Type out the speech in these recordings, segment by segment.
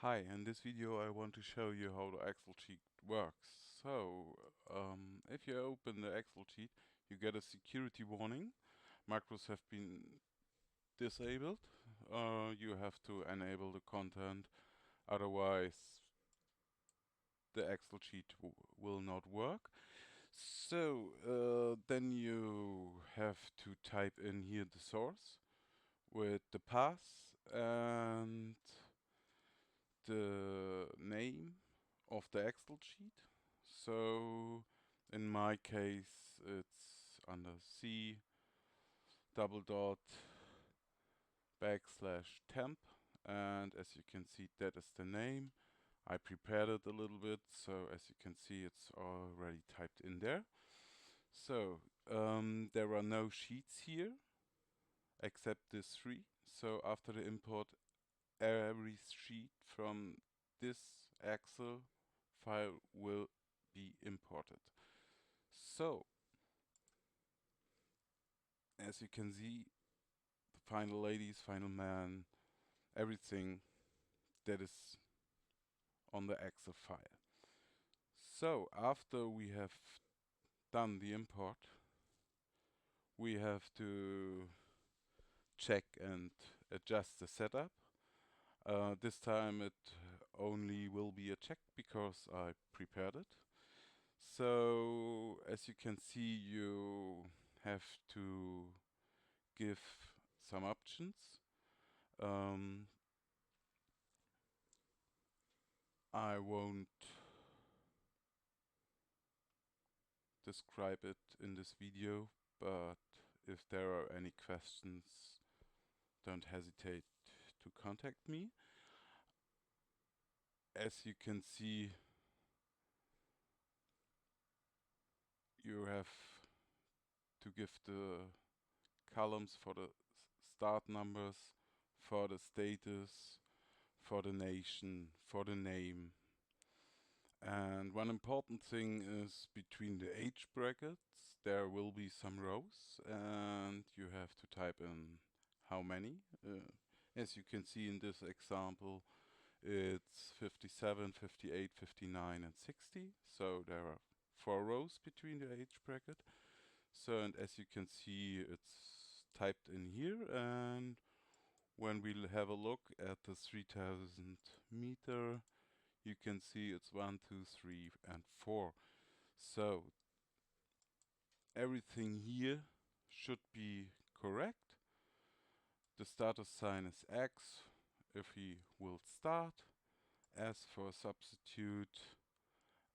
Hi, in this video I want to show you how the Excel sheet works. If you open the Excel sheet, you get a security warning. Macros have been disabled. You have to enable the content, otherwise the Excel sheet will not work. Then you have to type in here the source with the path and the name of the Excel sheet. So in my case, it's under C double dot backslash temp. And as you can see, that is the name. I prepared it a little bit. So as you can see, it's already typed in there. There are no sheets here except this three. So after the import, every sheet from this Excel file will be imported. So, as you can see, the final ladies, final man, everything that is on the Excel file. So, after we have done the import, we have to check and adjust the setup. This time it only will be a check because I prepared it. So as you can see, you have to give some options. I won't describe it in this video, but if there are any questions, don't hesitate to contact me. As you can see, you have to give the columns for the start numbers, for the status, for the nation, for the name. And one important thing is between the age brackets, there will be some rows and you have to type in how many. As you can see in this example, it's 57, 58, 59 and 60. So there are 4 rows between the age bracket. And as you can see, it's typed in here, and when we'll have a look at the 3000 meter, you can see it's 1, 2, 3 and 4. So everything here should be correct. The status sign is X if he will start. S for substitute,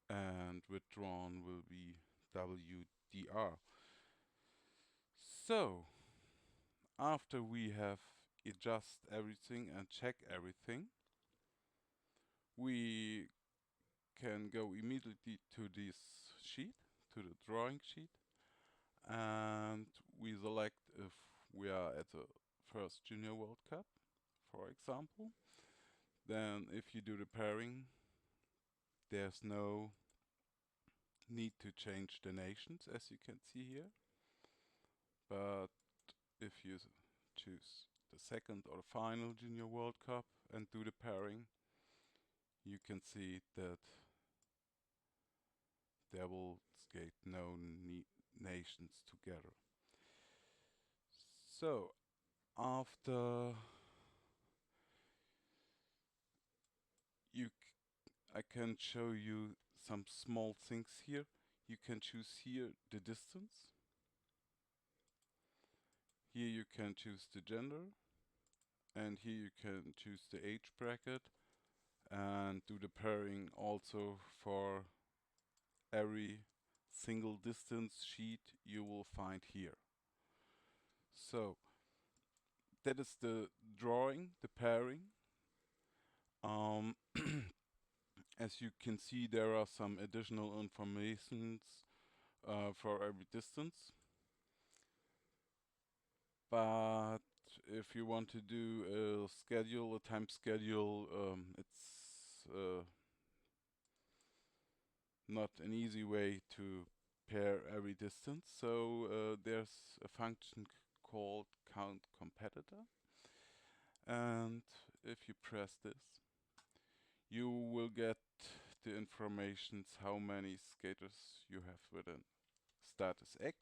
and withdrawn will be WDR. So after we have adjust everything and check everything, we can go immediately to this sheet, to the drawing sheet, and we select if we are at the first Junior World Cup, for example. Then if you do the pairing, there's no need to change the nations, as you can see here. But if you choose the second or the final Junior World Cup and do the pairing, you can see that there will skate no nations together. So after I can show you some small things here. You can choose here the distance. Here you can choose the gender, and here you can choose the age bracket and do the pairing also for every single distance sheet you will find here. So that is the drawing, the pairing. As you can see, there are some additional informations for every distance. But if you want to do a schedule, a time schedule, it's not an easy way to pair every distance. So there's a function called count competitor. And if you press this, you will get the information how many skaters you have within status X,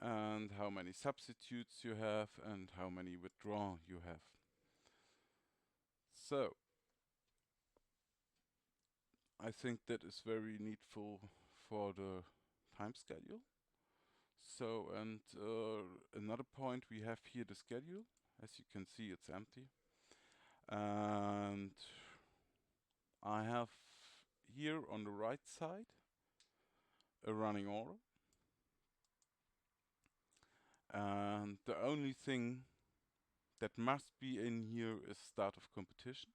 and how many substitutes you have, and how many withdraw you have. So I think that is very needful for the time schedule. So, and another point, we have here the schedule. As you can see, it's empty. And I have here on the right side a running order. And the only thing that must be in here is start of competition.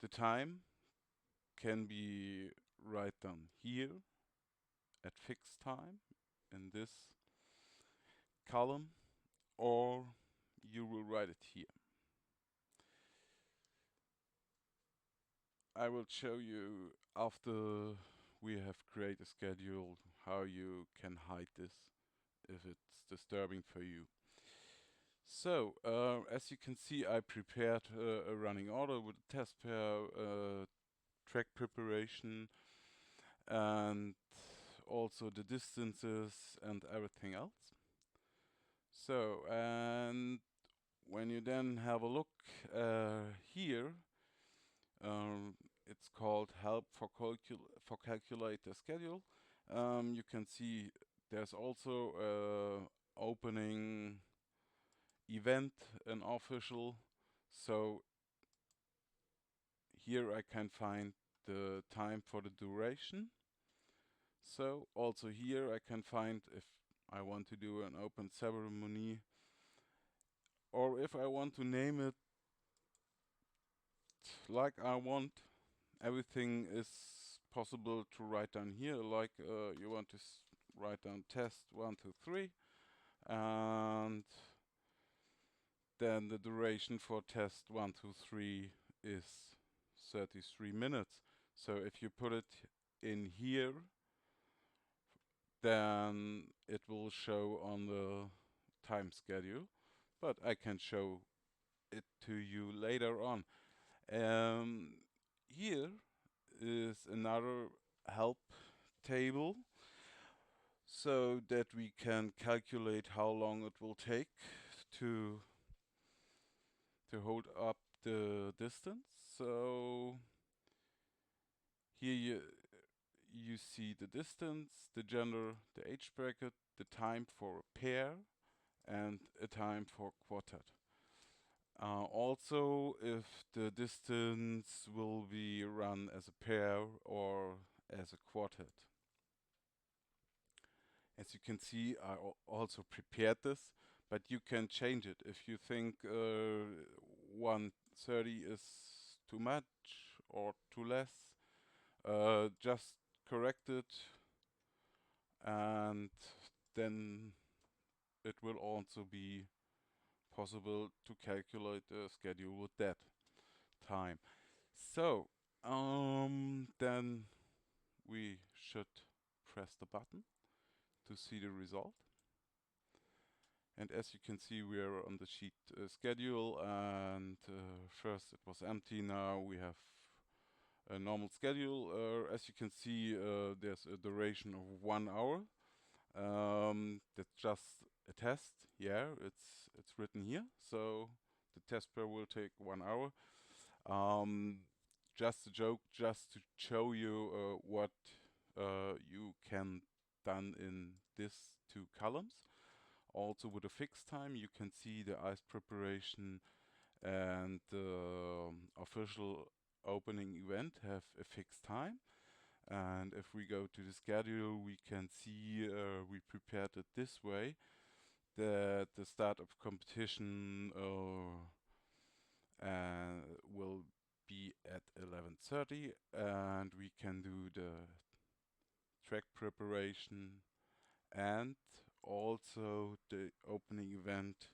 The time can be right down here at fixed time in this column, or you will write it here. I will show you after we have created a schedule how you can hide this if it's disturbing for you. So, as you can see, I prepared a running order with a test pair, track preparation, and also the distances and everything else. So, and when you then have a look here, it's called help for calculate the schedule. You can see there's also opening event and official. So here I can find the time for the duration. So also here I can find if I want to do an open ceremony, or if I want to name it like I want. Everything is possible to write down here, like you want to write down test 1, 2, 3, and then the duration for test 1, 2, 3 is 33 minutes. So if you put it in here, then it will show on the time schedule, but I can show it to you later on. Here is another help table so that we can calculate how long it will take to hold up the distance. So here you see the distance, the gender, the age bracket, the time for a pair, and a time for quartet. Also, if the distance will be run as a pair or as a quartet. As you can see, I also prepared this, but you can change it. If you think 130 is too much or too less, just correct it, and then it will also be possible to calculate the schedule with that time. So, then we should press the button to see the result. And as you can see, we are on the sheet schedule, and first it was empty. Now we have a normal schedule. As you can see, there's a duration of 1 hour. That's just a test. Yeah, it's written here. So the test pair will take 1 hour. Just a joke, just to show you what you can done in these two columns. Also with a fixed time, you can see the ice preparation and the official opening event have a fixed time. And if we go to the schedule, we can see we prepared it this way, that the start of competition will be at 11:30, and we can do the track preparation and also the opening event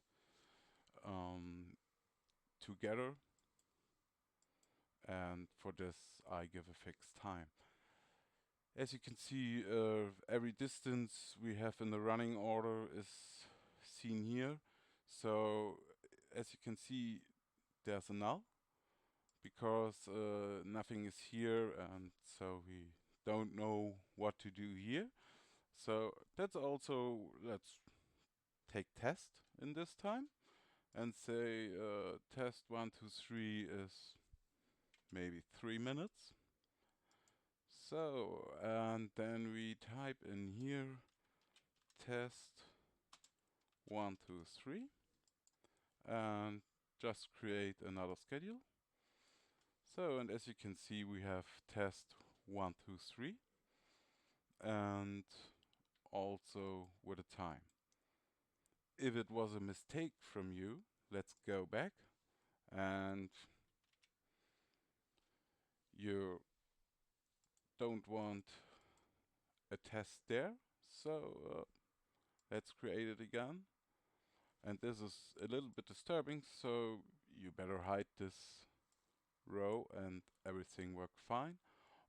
together, and for this I give a fixed time. As you can see, every distance we have in the running order is seen here. So as you can see, there's a null, because nothing is here, and so we don't know what to do here. So that's also, let's take test in this time and say test 1, 2, 3 is maybe 3 minutes. So, and then we type in here test 1, 2, 3 and just create another schedule. So, and as you can see, we have test 1, 2, 3 and also with a time. If it was a mistake from you, let's go back, and you don't want a test there, so let's create it again. And this is a little bit disturbing, so you better hide this row and everything worked fine.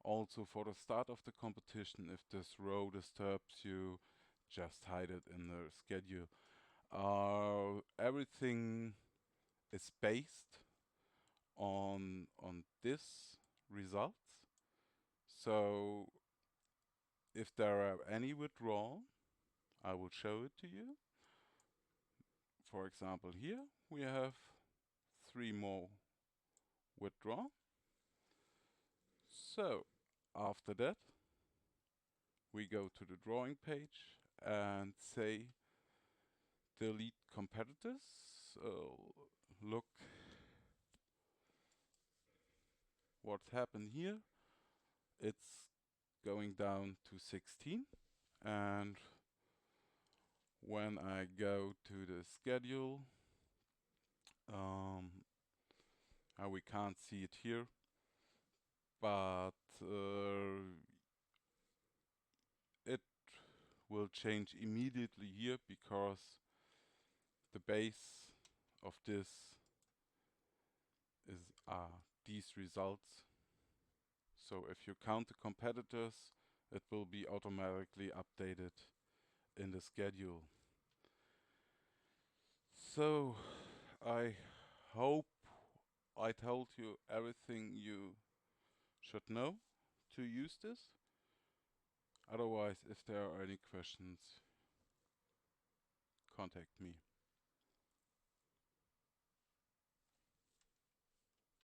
Also for the start of the competition, if this row disturbs you, just hide it in the schedule. Everything is based on this results. So if there are any withdrawal, I will show it to you. For example, here we have 3 more withdraw. So after that, we go to the drawing page and say delete competitors. Look what's happened here. It's going down to 16, and when I go to the schedule, we can't see it here, but it will change immediately here because the base of this is these results. So if you count the competitors, it will be automatically updated in the schedule. So I hope I told you everything you should know to use this. Otherwise, if there are any questions, contact me.